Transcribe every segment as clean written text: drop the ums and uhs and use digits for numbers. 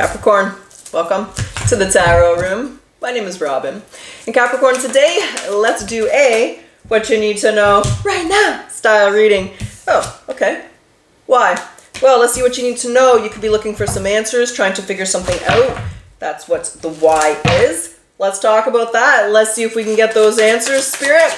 Capricorn, welcome to the Tarot Room. My name is Robyn. And Capricorn, today, let's do a what you need to know right now style reading. Oh, okay. Why? Well, let's see what you need to know. You could be looking for some answers, trying to figure something out. That's what the why is. Let's talk about that. Let's see if we can get those answers. Spirit,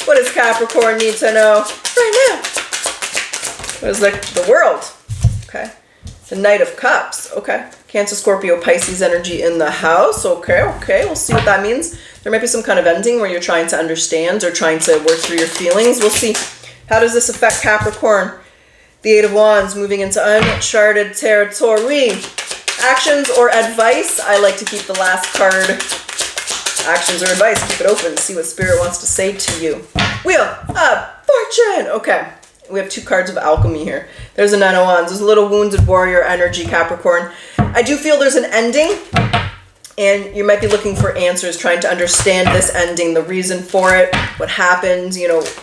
what does Capricorn need to know right now? What is the world? Okay. The Knight of Cups. Okay. Cancer, Scorpio, Pisces energy in the house. Okay. We'll see what that means. There might be some kind of ending where you're trying to understand or trying to work through your feelings. We'll see. How does this affect Capricorn? The Eight of Wands, moving into uncharted territory. Actions or advice? I like to keep the last card. Actions or advice. Keep it open. See what Spirit wants to say to you. Wheel of Fortune. Okay. We have two cards of alchemy here. There's a Nine of Wands. There's a little wounded warrior energy, Capricorn. I do feel there's an ending, and you might be looking for answers, trying to understand this ending, the reason for it, what happened.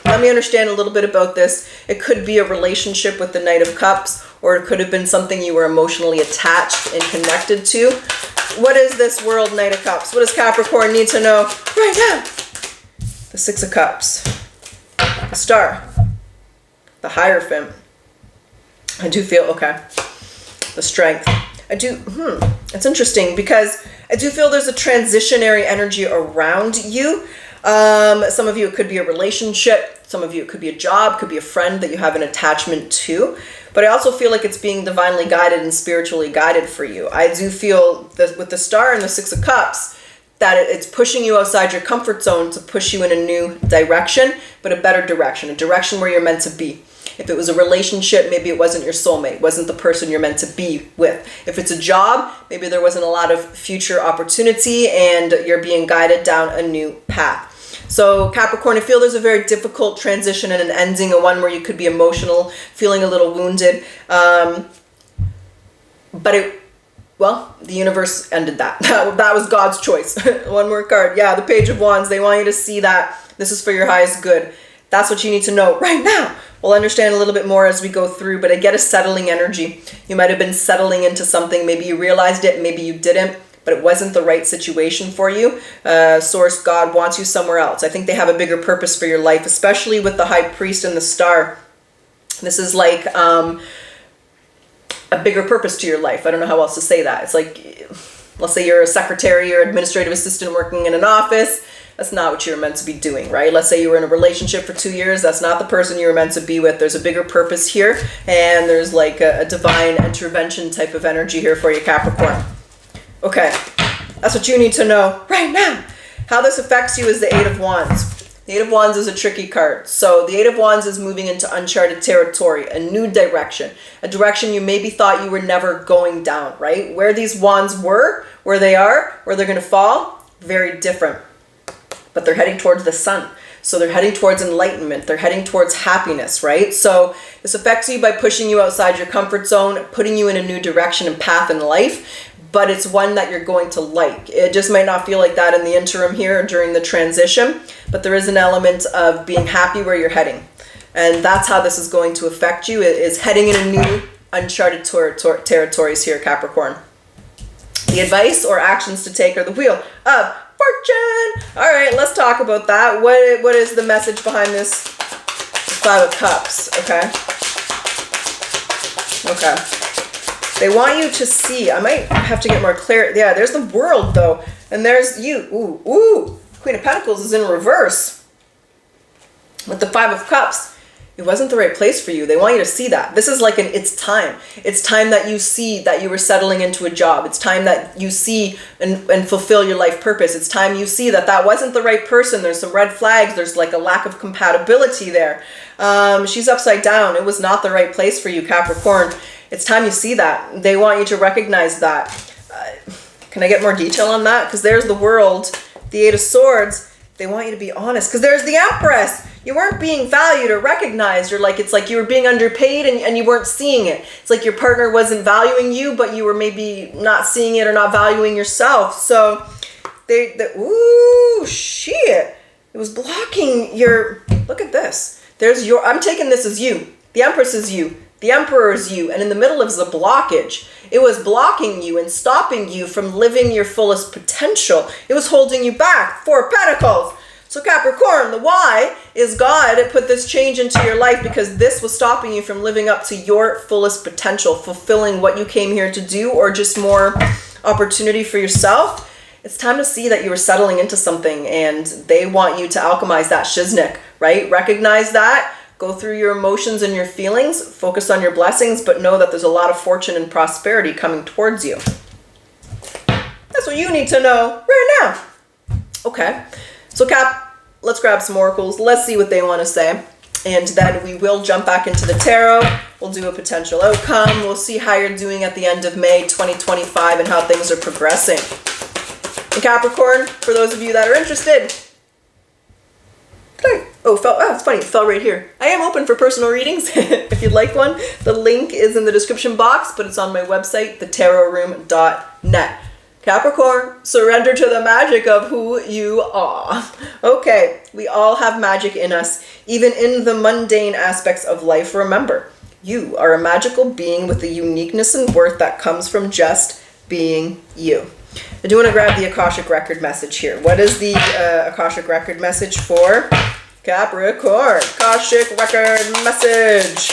Let me understand a little bit about this. It could be a relationship with the Knight of Cups, or it could have been something you were emotionally attached and connected to. What is this world, Knight of Cups? What does Capricorn need to know right now? The Six of Cups, the Star, the Hierophant. I do feel, okay, the Strength. It's interesting because I do feel there's a transitionary energy around you. Some of you, it could be a relationship. Some of you, it could be a job, could be a friend that you have an attachment to. But I also feel like it's being divinely guided and spiritually guided for you. I do feel that with the Star and the Six of Cups, that it's pushing you outside your comfort zone to push you in a new direction, but a better direction, a direction where you're meant to be. If it was a relationship, maybe it wasn't your soulmate, wasn't the person you're meant to be with. If it's a job, maybe there wasn't a lot of future opportunity and you're being guided down a new path. So Capricorn, I feel there's a very difficult transition and an ending, a one where you could be emotional, feeling a little wounded. But the universe ended that. That was God's choice. One more card. Yeah, the Page of Wands. They want you to see that this is for your highest good. That's what you need to know right now. We'll understand a little bit more as we go through, but I get a settling energy. You might have been settling into something. Maybe you realized it, maybe you didn't, but it wasn't the right situation for you. Source, God wants you somewhere else. I think they have a bigger purpose for your life, especially with the High Priest and the Star. This is like a bigger purpose to your life. I don't know how else to say that. It's like, let's say you're a secretary or administrative assistant working in an office. That's not what you're meant to be doing, right? Let's say you were in a relationship for 2 years. That's not the person you were meant to be with. There's a bigger purpose here, and there's like a divine intervention type of energy here for you, Capricorn. Okay, that's what you need to know right now. How this affects you is the Eight of Wands. The Eight of Wands is a tricky card. So the Eight of Wands is moving into uncharted territory, a new direction, a direction you maybe thought you were never going down, right? Where these wands were, where they are, where they're going to fall, very different. But they're heading towards the sun. So they're heading towards enlightenment. They're heading towards happiness, right? So this affects you by pushing you outside your comfort zone, putting you in a new direction and path in life, but it's one that you're going to like. It just might not feel like that in the interim here during the transition, but there is an element of being happy where you're heading. And that's how this is going to affect you, is heading in a new uncharted territories here, Capricorn. The advice or actions to take are the Wheel of Fortune. All right, let's talk about that. What is the message behind this Five of Cups? Okay. They want you to see. I might have to get more clarity. Yeah, there's the World though, and there's you. Ooh. Queen of Pentacles is in reverse with the Five of Cups. It wasn't the right place for you. They want you to see that. This is like it's time. It's time that you see that you were settling into a job. It's time that you see and fulfill your life purpose. It's time you see that wasn't the right person. There's some red flags. There's like a lack of compatibility there. She's upside down. It was not the right place for you, Capricorn. It's time you see that. They want you to recognize that. Can I get more detail on that? Because there's the World, the Eight of Swords. They want you to be honest. Because there's the Empress. You weren't being valued or recognized, or it's like you were being underpaid and you weren't seeing it. It's like your partner wasn't valuing you, but you were maybe not seeing it or not valuing yourself. So ooh, shit. It was blocking your, look at this. I'm taking this as you. The Empress is you. The Emperor is you. And in the middle is the blockage. It was blocking you and stopping you from living your fullest potential. It was holding you back. Four of Pentacles. So Capricorn, the why is God put this change into your life because this was stopping you from living up to your fullest potential, fulfilling what you came here to do, or just more opportunity for yourself. It's time to see that you were settling into something and they want you to alchemize that shiznik, right? Recognize that, go through your emotions and your feelings, focus on your blessings, but know that there's a lot of fortune and prosperity coming towards you. That's what you need to know right now. Okay, so Cap, let's grab some oracles. Let's see what they want to say. And then we will jump back into the tarot. We'll do a potential outcome. We'll see how you're doing at the end of May 2025 and how things are progressing. And Capricorn, for those of you that are interested, it's funny, it fell right here. I am open for personal readings if you'd like one. The link is in the description box, but it's on my website, thetarotroom.net. Capricorn, surrender to the magic of who you are. Okay, we all have magic in us, even in the mundane aspects of life. Remember, you are a magical being with a uniqueness and worth that comes from just being you. I do want to grab the Akashic Record message here. What is the Akashic Record message for Capricorn? Akashic Record message.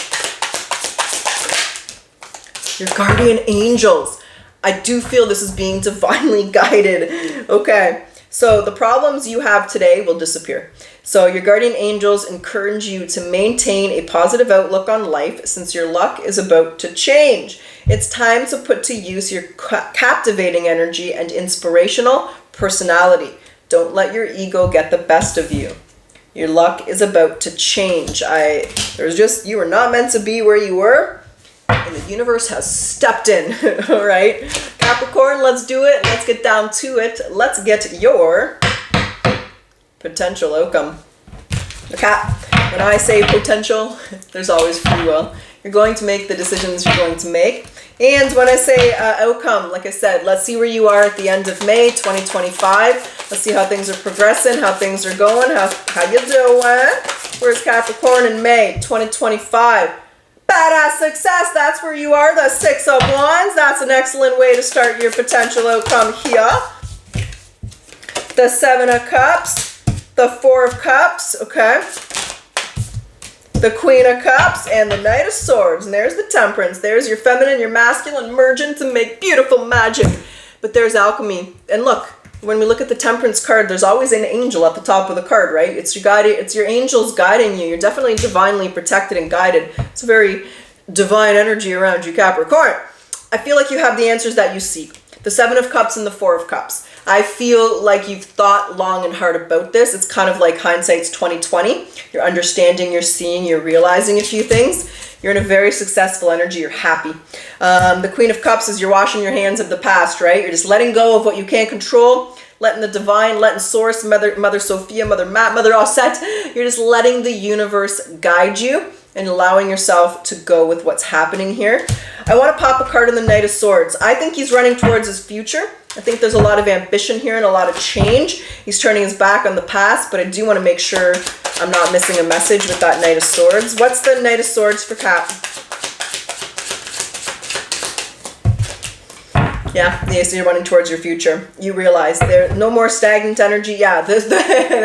Your guardian angels. I do feel this is being divinely guided. Okay, so the problems you have today will disappear. So your guardian angels encourage you to maintain a positive outlook on life since your luck is about to change. It's time to put to use your captivating energy and inspirational personality. Don't let your ego get the best of you. Your luck is about to change. You were not meant to be where you were, and the universe has stepped in. All right, Capricorn, let's do it. Let's get down to it. Let's get your potential outcome. Okay, when I say potential, there's always free will. You're going to make the decisions you're going to make. And when I say outcome, like I said, let's see where you are at the end of May 2025. Let's see how things are progressing, how things are going, how you doing. Where's Capricorn in May 2025? Badass success, that's where you are. The Six of Wands, that's an excellent way to start your potential outcome here. The Seven of Cups, the Four of Cups, okay. The Queen of Cups and the Knight of Swords. And there's the Temperance. There's your feminine, your masculine merging to make beautiful magic. But there's alchemy. And look, when we look at the Temperance card, there's always an angel at the top of the card, right? It's your angels guiding you. You're definitely divinely protected and guided. It's a very divine energy around you, Capricorn. I feel like you have the answers that you seek. The Seven of Cups and the Four of Cups. I feel like you've thought long and hard about this. It's kind of like hindsight's 2020. You're understanding, you're seeing, you're realizing a few things. You're in a very successful energy. You're happy. The Queen of Cups is you're washing your hands of the past, right? You're just letting go of what you can't control, letting the divine, letting Source, Mother Sophia, Mother Matt, Mother Osset. You're just letting the universe guide you and allowing yourself to go with what's happening here. I want to pop a card in the Knight of Swords. I think he's running towards his future. I think there's a lot of ambition here and a lot of change. He's turning his back on the past, but I do want to make sure I'm not missing a message with that Knight of Swords. What's the Knight of Swords for Cap? Yeah, so you're running towards your future. You realize there's no more stagnant energy. Yeah, the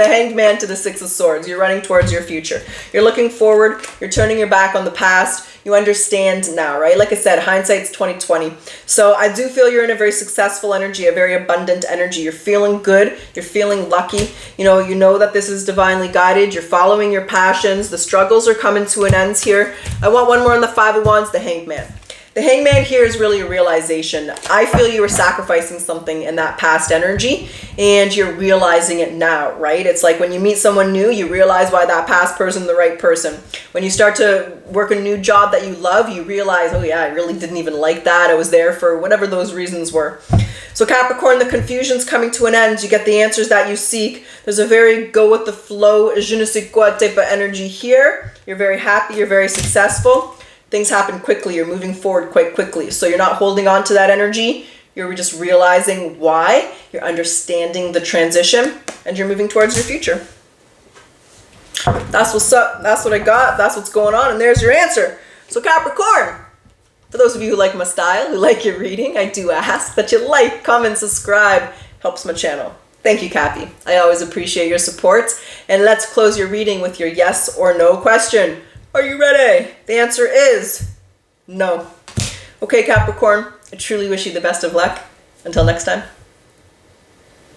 Hanged Man to the Six of Swords. You're running towards your future. You're looking forward. You're turning your back on the past. You understand now, right? Like I said, hindsight's 2020. So I do feel you're in a very successful energy, a very abundant energy. You're feeling good. You're feeling lucky. You know that this is divinely guided. You're following your passions. The struggles are coming to an end here. I want one more on the Five of Wands, the Hanged Man. The Hangman here is really a realization. I feel you were sacrificing something in that past energy and you're realizing it now, right? It's like when you meet someone new, you realize why that past person's the right person. When you start to work a new job that you love, you realize, oh yeah, I really didn't even like that. I was there for whatever those reasons were. So Capricorn, the confusion's coming to an end. You get the answers that you seek. There's a very go with the flow, je ne sais quoi type of energy here. You're very happy. You're very successful. Things happen quickly. You're moving forward quite quickly. So you're not holding on to that energy. You're just realizing why. You're understanding the transition and you're moving towards your future. That's what's up. That's what I got. That's what's going on. And there's your answer. So Capricorn, For those of you who like my style, who like your reading, I do ask that you like, comment, subscribe. Helps my channel. Thank you, Cappy. I always appreciate your support. And let's close your reading with your yes or no question. Are you ready? The answer is no. Okay, Capricorn, I truly wish you the best of luck. Until next time.